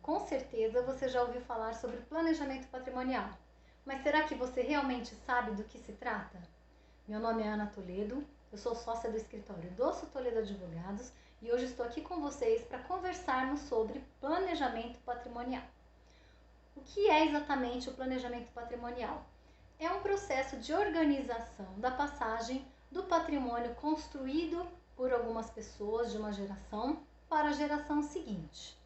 Com certeza você já ouviu falar sobre planejamento patrimonial, mas será que você realmente sabe do que se trata? Meu nome é Ana Toledo, eu sou sócia do escritório Dosso Toledo Advogados e hoje estou aqui com vocês para conversarmos sobre planejamento patrimonial. O que é exatamente o planejamento patrimonial? É um processo de organização da passagem do patrimônio construído por algumas pessoas de uma geração para a geração seguinte.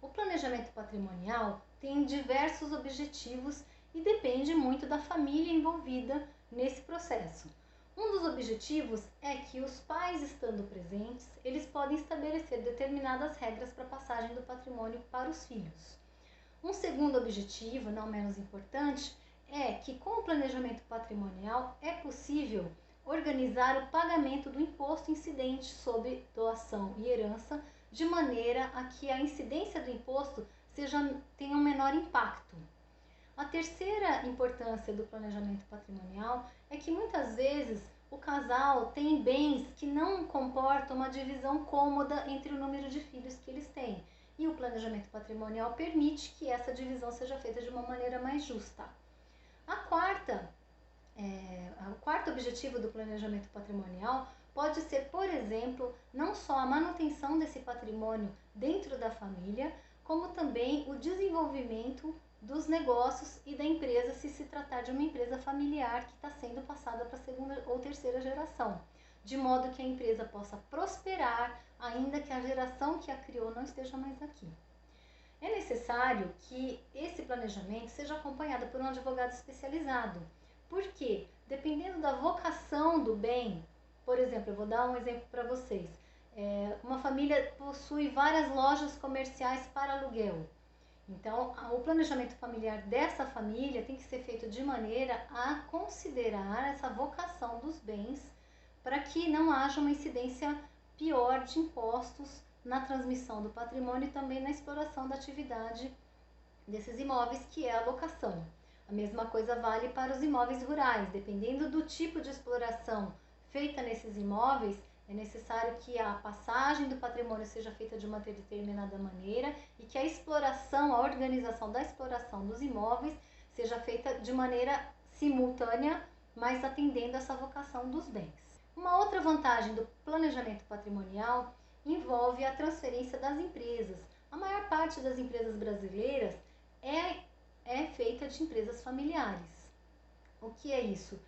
O planejamento patrimonial tem diversos objetivos e depende muito da família envolvida nesse processo. Um dos objetivos é que os pais estando presentes, eles podem estabelecer determinadas regras para a passagem do patrimônio para os filhos. Um segundo objetivo, não menos importante, é que com o planejamento patrimonial é possível organizar o pagamento do imposto incidente sobre doação e herança de maneira a que a incidência do imposto tenha um menor impacto. A terceira importância do planejamento patrimonial é que muitas vezes o casal tem bens que não comportam uma divisão cômoda entre o número de filhos que eles têm. E o planejamento patrimonial permite que essa divisão seja feita de uma maneira mais justa. O quarto objetivo do planejamento patrimonial pode ser, por exemplo, não só a manutenção desse patrimônio dentro da família, como também o desenvolvimento dos negócios e da empresa, se tratar de uma empresa familiar que está sendo passada para a segunda ou terceira geração, de modo que a empresa possa prosperar, ainda que a geração que a criou não esteja mais aqui. É necessário que esse planejamento seja acompanhado por um advogado especializado, porque, dependendo da vocação do bem, por exemplo, eu vou dar um exemplo para vocês. Uma família possui várias lojas comerciais para aluguel. Então, o planejamento familiar dessa família tem que ser feito de maneira a considerar essa vocação dos bens para que não haja uma incidência pior de impostos na transmissão do patrimônio e também na exploração da atividade desses imóveis, que é a locação. A mesma coisa vale para os imóveis rurais. Dependendo do tipo de exploração feita nesses imóveis, é necessário que a passagem do patrimônio seja feita de uma determinada maneira e que a exploração, a organização da exploração dos imóveis seja feita de maneira simultânea, mas atendendo essa vocação dos bens. Uma outra vantagem do planejamento patrimonial envolve a transferência das empresas. A maior parte das empresas brasileiras é feita de empresas familiares. O que é isso?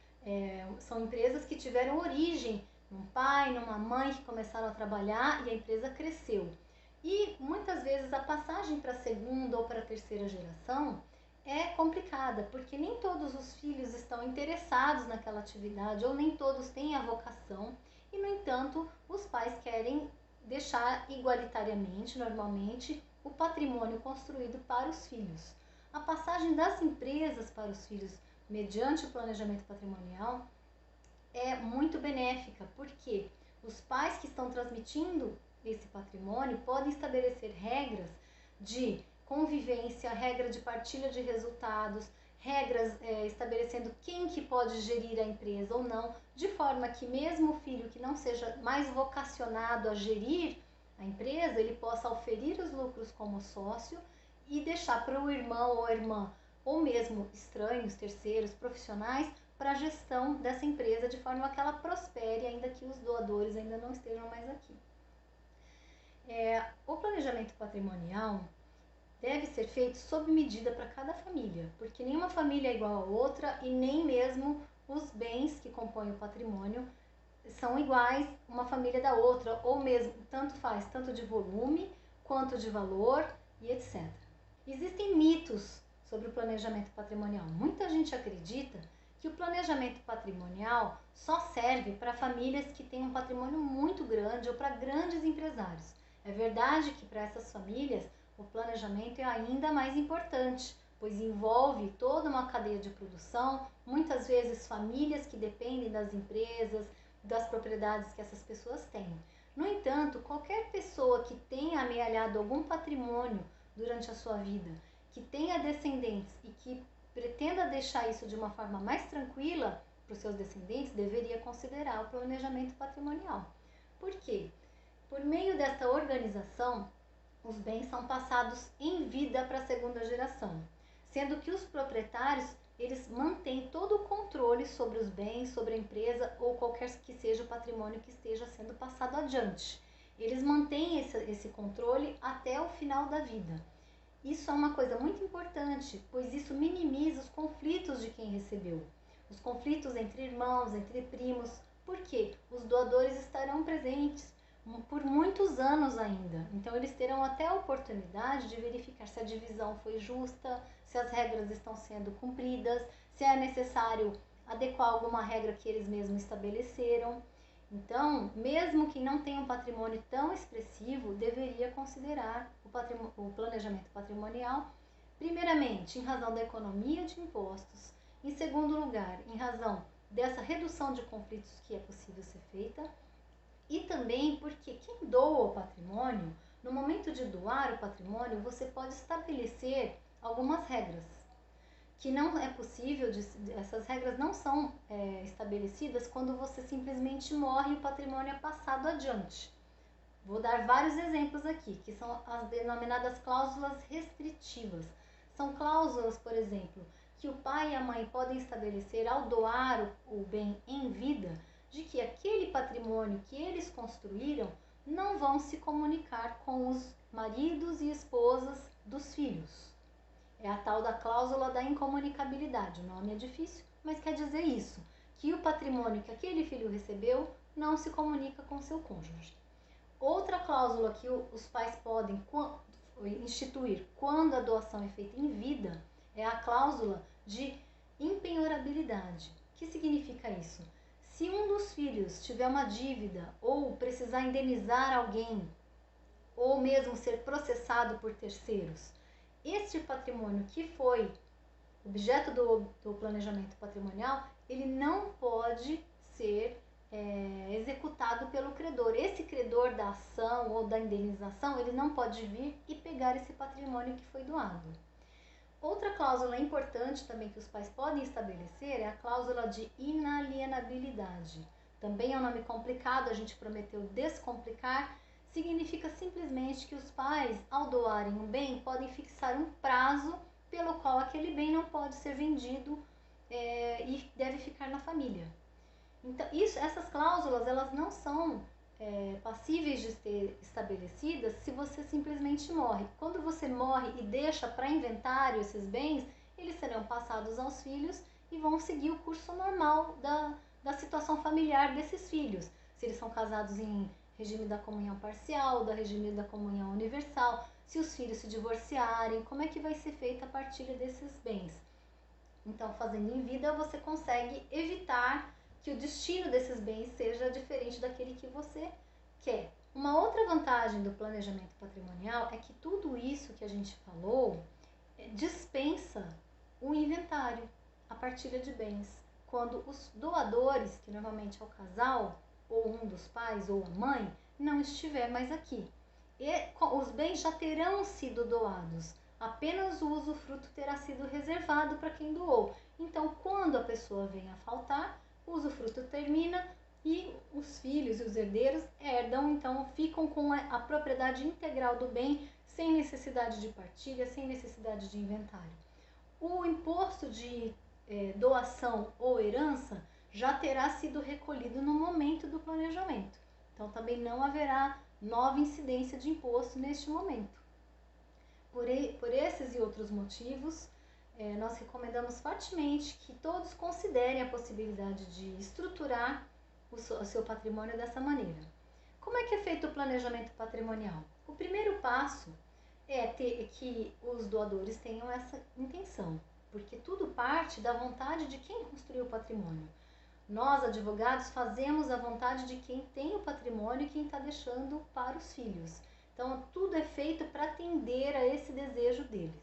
São empresas que tiveram origem num pai, numa mãe que começaram a trabalhar e a empresa cresceu. E muitas vezes a passagem para a segunda ou para a terceira geração é complicada, porque nem todos os filhos estão interessados naquela atividade ou nem todos têm a vocação e, no entanto, os pais querem deixar igualitariamente, normalmente, o patrimônio construído para os filhos. A passagem das empresas para os filhos mediante o planejamento patrimonial é muito benéfica, porque os pais que estão transmitindo esse patrimônio podem estabelecer regras de convivência, regra de partilha de resultados, regras estabelecendo quem que pode gerir a empresa ou não, de forma que mesmo o filho que não seja mais vocacionado a gerir a empresa, ele possa oferir os lucros como sócio e deixar para o irmão ou a irmã, ou mesmo estranhos, terceiros, profissionais, para a gestão dessa empresa, de forma que ela prospere, ainda que os doadores ainda não estejam mais aqui. O planejamento patrimonial deve ser feito sob medida para cada família, porque nenhuma família é igual a outra e nem mesmo os bens que compõem o patrimônio são iguais uma família da outra, ou mesmo, tanto faz, tanto de volume quanto de valor e etc. Existem mitos sobre o planejamento patrimonial. Muita gente acredita que o planejamento patrimonial só serve para famílias que têm um patrimônio muito grande ou para grandes empresários. É verdade que para essas famílias o planejamento é ainda mais importante, pois envolve toda uma cadeia de produção, muitas vezes famílias que dependem das empresas, das propriedades que essas pessoas têm. No entanto, qualquer pessoa que tenha amealhado algum patrimônio durante a sua vida, que tenha descendentes e que pretenda deixar isso de uma forma mais tranquila para os seus descendentes, deveria considerar o planejamento patrimonial. Por quê? Por meio desta organização, os bens são passados em vida para a segunda geração, sendo que os proprietários eles mantêm todo o controle sobre os bens, sobre a empresa ou qualquer que seja o patrimônio que esteja sendo passado adiante. Eles mantêm esse controle até o final da vida. Isso é uma coisa muito importante, pois isso minimiza os conflitos de quem recebeu. Os conflitos entre irmãos, entre primos, porque os doadores estarão presentes por muitos anos ainda. Então eles terão até a oportunidade de verificar se a divisão foi justa, se as regras estão sendo cumpridas, se é necessário adequar alguma regra que eles mesmos estabeleceram. Então, mesmo quem não tem um patrimônio tão expressivo, deveria considerar o planejamento patrimonial, primeiramente, em razão da economia de impostos, em segundo lugar, em razão dessa redução de conflitos que é possível ser feita, e também porque quem doa o patrimônio, no momento de doar o patrimônio, você pode estabelecer algumas regras, que não é possível, essas regras não são estabelecidas quando você simplesmente morre e o patrimônio é passado adiante. Vou dar vários exemplos aqui, que são as denominadas cláusulas restritivas. São cláusulas, por exemplo, que o pai e a mãe podem estabelecer ao doar o bem em vida, de que aquele patrimônio que eles construíram não vão se comunicar com os maridos e esposas dos filhos. É a tal da cláusula da incomunicabilidade. O nome é difícil, mas quer dizer isso, que o patrimônio que aquele filho recebeu não se comunica com seu cônjuge. Outra cláusula que os pais podem instituir quando a doação é feita em vida é a cláusula de impenhorabilidade. O que significa isso? Se um dos filhos tiver uma dívida ou precisar indenizar alguém, ou mesmo ser processado por terceiros, este patrimônio que foi objeto do planejamento patrimonial, ele não pode ser executado pelo credor. Esse credor da ação ou da indenização, ele não pode vir e pegar esse patrimônio que foi doado. Outra cláusula importante também que os pais podem estabelecer é a cláusula de inalienabilidade. Também é um nome complicado, a gente prometeu descomplicar. Significa simplesmente que os pais, ao doarem um bem, podem fixar um prazo pelo qual aquele bem não pode ser vendido e deve ficar na família. Então, essas cláusulas elas não são passíveis de ser estabelecidas se você simplesmente morre. Quando você morre e deixa para inventário esses bens, eles serão passados aos filhos e vão seguir o curso normal da situação familiar desses filhos. Se eles são casados em regime da comunhão parcial, da regime da comunhão universal, se os filhos se divorciarem, como é que vai ser feita a partilha desses bens. Então, fazendo em vida, você consegue evitar que o destino desses bens seja diferente daquele que você quer. Uma outra vantagem do planejamento patrimonial é que tudo isso que a gente falou dispensa o inventário, a partilha de bens. Quando os doadores, que normalmente é o casal, ou um dos pais ou a mãe, não estiver mais aqui. Os bens já terão sido doados, apenas o usufruto terá sido reservado para quem doou. Então, quando a pessoa vem a faltar, o usufruto termina e os filhos e os herdeiros herdam, então ficam com a propriedade integral do bem, sem necessidade de partilha, sem necessidade de inventário. O imposto de doação ou herança já terá sido recolhido no momento do planejamento. Então, também não haverá nova incidência de imposto neste momento. Por esses e outros motivos, nós recomendamos fortemente que todos considerem a possibilidade de estruturar o seu patrimônio dessa maneira. Como é que é feito o planejamento patrimonial? O primeiro passo é que os doadores tenham essa intenção, porque tudo parte da vontade de quem construiu o patrimônio. Nós, advogados, fazemos a vontade de quem tem o patrimônio e quem está deixando para os filhos. Então, tudo é feito para atender a esse desejo deles.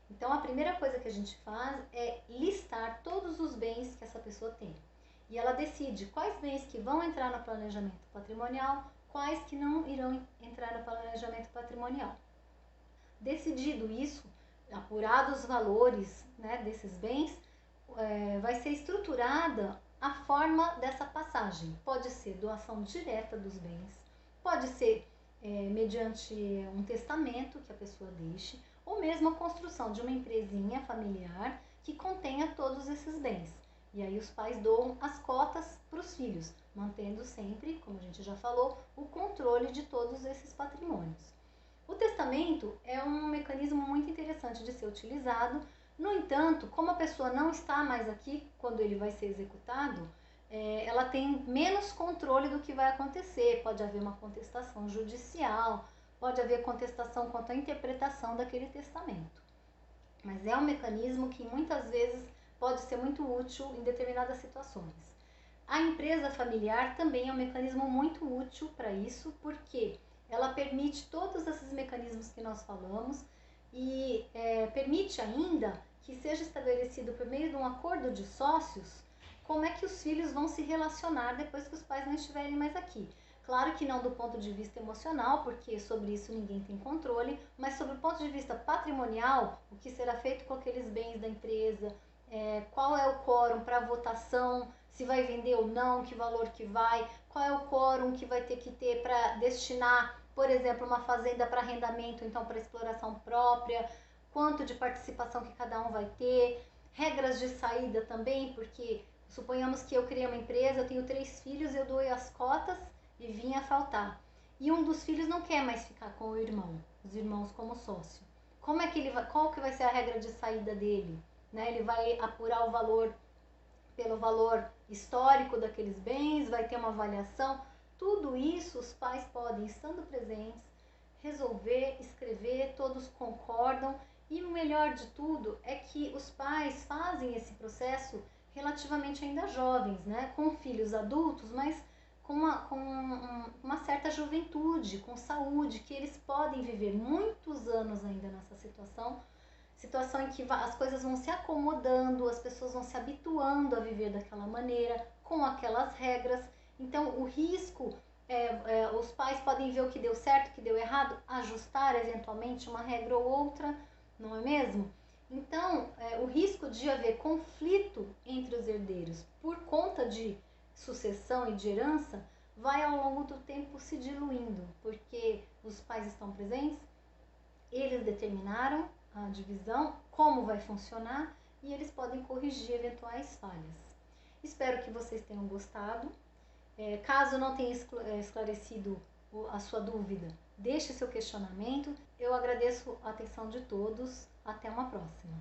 Então, a primeira coisa que a gente faz é listar todos os bens que essa pessoa tem. E ela decide quais bens que vão entrar no planejamento patrimonial, quais que não irão entrar no planejamento patrimonial. Decidido isso, apurados os valores, né, desses bens, vai ser estruturada a forma dessa passagem. Pode ser doação direta dos bens, pode ser mediante um testamento que a pessoa deixe, ou mesmo a construção de uma empresinha familiar que contenha todos esses bens. E aí os pais doam as cotas para os filhos, mantendo sempre, como a gente já falou, o controle de todos esses patrimônios. O testamento é um mecanismo muito interessante de ser utilizado. No entanto, como a pessoa não está mais aqui quando ele vai ser executado, ela tem menos controle do que vai acontecer. Pode haver uma contestação judicial, pode haver contestação quanto à interpretação daquele testamento. Mas é um mecanismo que muitas vezes pode ser muito útil em determinadas situações. A empresa familiar também é um mecanismo muito útil para isso, porque ela permite todos esses mecanismos que nós falamos e permite ainda que seja estabelecido por meio de um acordo de sócios como é que os filhos vão se relacionar depois que os pais não estiverem mais aqui. Claro que não do ponto de vista emocional, porque sobre isso ninguém tem controle, mas sobre o ponto de vista patrimonial, o que será feito com aqueles bens da empresa, qual é o quórum para votação, se vai vender ou não, que valor que vai, qual é o quórum que vai ter que ter para destinar, por exemplo, uma fazenda para arrendamento, então para exploração própria, quanto de participação que cada um vai ter, regras de saída também, porque suponhamos que eu criei uma empresa, eu tenho 3 filhos, eu doei as cotas e vinha a faltar. E um dos filhos não quer mais ficar com o irmão, os irmãos como sócio. Como é que ele vai, qual que vai ser a regra de saída dele? Né? Ele vai apurar o valor pelo valor histórico daqueles bens, vai ter uma avaliação. Tudo isso os pais podem, estando presentes, resolver, escrever, todos concordam. E o melhor de tudo é que os pais fazem esse processo relativamente ainda jovens, né? Com filhos adultos, mas com uma certa juventude, com saúde, que eles podem viver muitos anos ainda nessa situação em que as coisas vão se acomodando, as pessoas vão se habituando a viver daquela maneira, com aquelas regras. Então, o risco, os pais podem ver o que deu certo, o que deu errado, ajustar eventualmente uma regra ou outra, não é mesmo? Então, o risco de haver conflito entre os herdeiros por conta de sucessão e de herança vai ao longo do tempo se diluindo, porque os pais estão presentes, eles determinaram a divisão, como vai funcionar, e eles podem corrigir eventuais falhas. Espero que vocês tenham gostado. Caso não tenha esclarecido a sua dúvida, deixe seu questionamento. Eu agradeço a atenção de todos. Até uma próxima.